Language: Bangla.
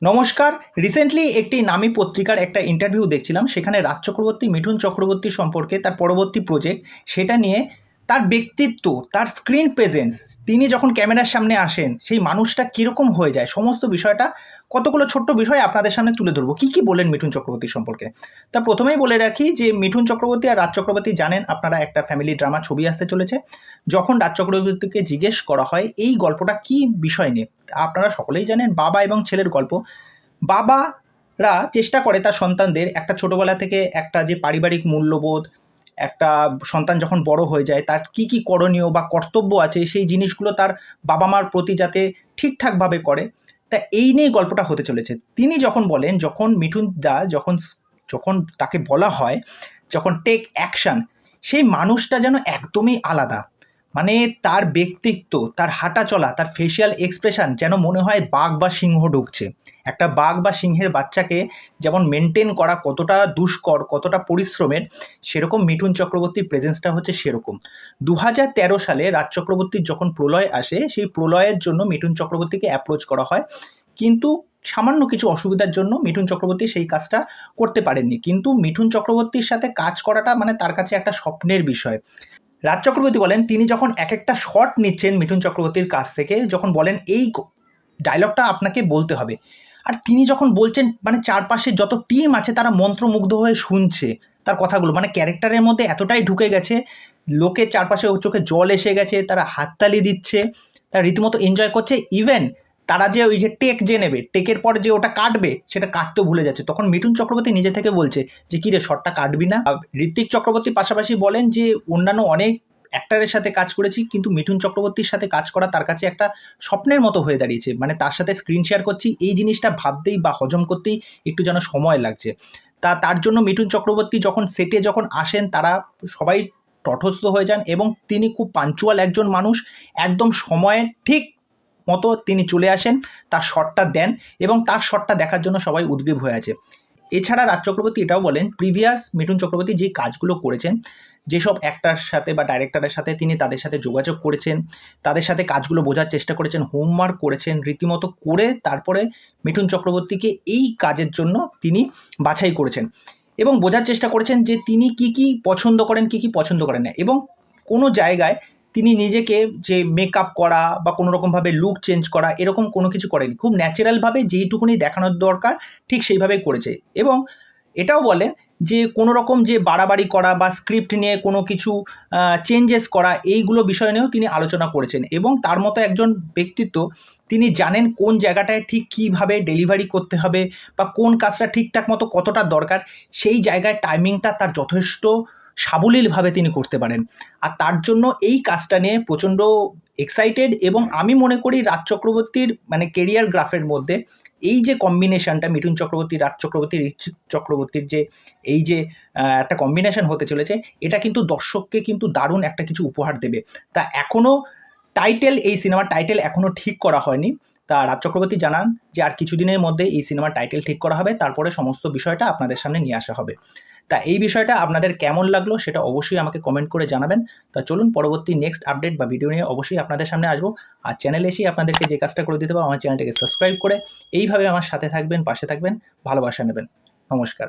নমস্কার। রিসেন্টলি একটি নামী পত্রিকার একটা ইন্টারভিউ দেখছিলাম। সেখানে রাজ চক্রবর্তী, মিঠুন চক্রবর্তী সম্পর্কে তার পরবর্তী প্রজেক্ট সেটা নিয়ে তার ব্যক্তিত্ব, তার স্ক্রিন প্রেজেন্স, তিনি যখন ক্যামেরার সামনে আসেন সেই মানুষটা কীরকম হয়ে যায়, সমস্ত বিষয়টা কতগুলো ছোট্ট বিষয় আপনাদের সামনে তুলে ধরবো। কী বলেন মিঠুন চক্রবর্তী সম্পর্কে? তা প্রথমেই বলে রাখি যে মিঠুন চক্রবর্তী আর রাজ চক্রবর্তী জানেন আপনারা একটা ফ্যামিলি ড্রামা ছবি আসতে চলেছে। যখন রাজ চক্রবর্তীকে জিজ্ঞেস করা হয় এই গল্পটা কী বিষয় নিয়ে, আপনারা সকলেই জানেন বাবা এবং ছেলের গল্প। বাবারা চেষ্টা করে তার সন্তানদের একটা ছোটোবেলা থেকে একটা যে পারিবারিক মূল্যবোধ, একটা সন্তান যখন বড় হয়ে যায় তার কী করণীয় বা কর্তব্য আছে সেই জিনিসগুলো তার বাবা মার প্রতি যাতে ঠিকঠাকভাবে করে, তা এই নিয়ে গল্পটা হতে চলেছে। তিনি যখন বলেন, যখন মিঠুন দা যখন যখন তাকে বলা হয়, যখন টেক অ্যাকশন, সেই মানুষটা যেন একদমই আলাদা। মানে তার ব্যক্তিত্ব, তার হাঁটা চলা, তার ফেসিয়াল এক্সপ্রেশন যেন মনে হয় বাঘ বা সিংহ ঢুকছে। একটা বাঘ বা সিংহের বাচ্চাকে যেমন মেনটেন করা কতটা দুষ্কর, কতটা পরিশ্রমের, সেরকম মিঠুন চক্রবর্তীর প্রেজেন্সটা হচ্ছে সেরকম। 2013 সালে রাজ চক্রবর্তীর যখন প্রলয় আসে, সেই প্রলয়ের জন্য মিঠুন চক্রবর্তীকে অ্যাপ্রোচ করা হয়। কিন্তু সামান্য কিছু অসুবিধার জন্য মিঠুন চক্রবর্তী সেই কাজটা করতে পারেননি। কিন্তু মিঠুন চক্রবর্তীর সাথে কাজ করাটা মানে তার কাছে একটা স্বপ্নের বিষয়। রাজ চক্রবর্তী বলেন তিনি যখন এক একটা শট নিচ্ছেন মিঠুন চক্রবর্তীর কাছ থেকে, যখন বলেন এই ডায়লগটা আপনাকে বলতে হবে, আর তিনি যখন বলছেন মানে চারপাশে যত টিম আছে তারা মন্ত্রমুগ্ধ হয়ে শুনছে তার কথাগুলো, মানে ক্যারেক্টারের মধ্যে এতটাই ঢুকে গেছে, লোকের চারপাশে চোখে জল এসে গেছে, তারা হাততালি দিচ্ছে, তারা রীতিমতো এনজয় করছে। ইভেন তারা যে ওই যে টেক যে নেবে, টেকের পর যে ওটা কাটবে সেটা কাটতেও ভুলে যাচ্ছে। তখন মিঠুন চক্রবর্তী নিজে থেকে বলছে যে কী রে, শটটা কাটবি না? ঋত্বিক চক্রবর্তী পাশাপাশি বলেন যে অন্যান্য অনেক অ্যাক্টারের সাথে কাজ করেছি, কিন্তু মিঠুন চক্রবর্তীর সাথে কাজ করা তার কাছে একটা স্বপ্নের মতো হয়ে দাঁড়িয়েছে। মানে তার সাথে স্ক্রিন শেয়ার করছি, এই জিনিসটা ভাবতেই বা হজম করতেই একটু যেন সময় লাগছে। তার জন্য মিঠুন চক্রবর্তী যখন সেটে যখন আসেন তারা সবাই তটস্থ হয়ে যান, এবং তিনি খুব পাঞ্চুয়াল একজন মানুষ, একদম সময়ে ঠিক মতো তিনি চলে আসেন, তার শটটা দেন, এবং তার শটটা দেখার জন্য সবাই উদগ্রীব হয়ে আছে। এছাড়া রাজ চক্রবর্তী এটাও বলেন প্রিভিয়াস মিঠুন চক্রবর্তী যে কাজগুলো করেছেন, যেসব অ্যাক্টার সাথে বা ডাইরেক্টরের সাথে তিনি তাদের সাথে যোগাযোগ করেছেন, তাদের সাথে কাজগুলো বোঝার চেষ্টা করেছেন, হোমওয়ার্ক করেছেন রীতিমতো করে, তারপরে মিঠুন চক্রবর্তীকে এই কাজের জন্য তিনি বাছাই করেছেন এবং বোঝার চেষ্টা করেছেন যে তিনি কি পছন্দ করেন, কি পছন্দ করেন না, এবং কোনো জায়গায় তিনি নিজেকে যে মেকআপ করা বা কোনো রকমভাবে লুক চেঞ্জ করা এরকম কোনো কিছু করেনি। খুব ন্যাচারালভাবে যেইটুকুনি দেখানোর দরকার ঠিক সেইভাবেই করেছে। এবং এটাও বলে যে কোনো রকম যে বাড়াবাড়ি করা বা স্ক্রিপ্ট নিয়ে কোনো কিছু চেঞ্জেস করা, এইগুলো বিষয় নিয়েও তিনি আলোচনা করেছেন। এবং তার মতো একজন ব্যক্তিত্ব, তিনি জানেন কোন জায়গাটায় ঠিক কীভাবে ডেলিভারি করতে হবে বা কোন কাজটা ঠিকঠাক মতো কতটা দরকার, সেই জায়গায় টাইমিংটা তার যথেষ্ট সাবলীলভাবে তিনি করতে পারেন। আর তার জন্য এই কাজটা নিয়ে প্রচণ্ড এক্সাইটেড, এবং আমি মনে করি রাজ চক্রবর্তীর মানে কেরিয়ার গ্রাফের মধ্যে এই যে কম্বিনেশনটা মিঠুন চক্রবর্তী, রাজ চক্রবর্তী, ঋত্বিক চক্রবর্তীর যে এই যে একটা কম্বিনেশন হতে চলেছে, এটা কিন্তু দর্শককে কিন্তু দারুণ একটা কিছু উপহার দেবে। তা এখনও এই সিনেমার টাইটেল এখনও ঠিক করা হয়নি। তা রাজ চক্রবর্তী জানান যে আর কিছুদিনের মধ্যে এই সিনেমার টাইটেল ঠিক করা হবে, তারপরে সমস্ত বিষয়টা আপনাদের সামনে নিয়ে আসা হবে। তা এই বিষয়টা আপনাদের কেমন লাগলো সেটা অবশ্যই আমাকে কমেন্ট করে জানাবেন। তা চলুন পরবর্তী নেক্সট আপডেট বা ভিডিও নিয়ে অবশ্যই আপনাদের সামনে আসবো। আর চ্যানেলে এসেই আপনাদেরকে যে কাজটা করে দিতে হবে, আমার চ্যানেলটাকে সাবস্ক্রাইব করে এইভাবে আমার সাথে থাকবেন, পাশে থাকবেন, ভালোবাসা নেবেন। নমস্কার।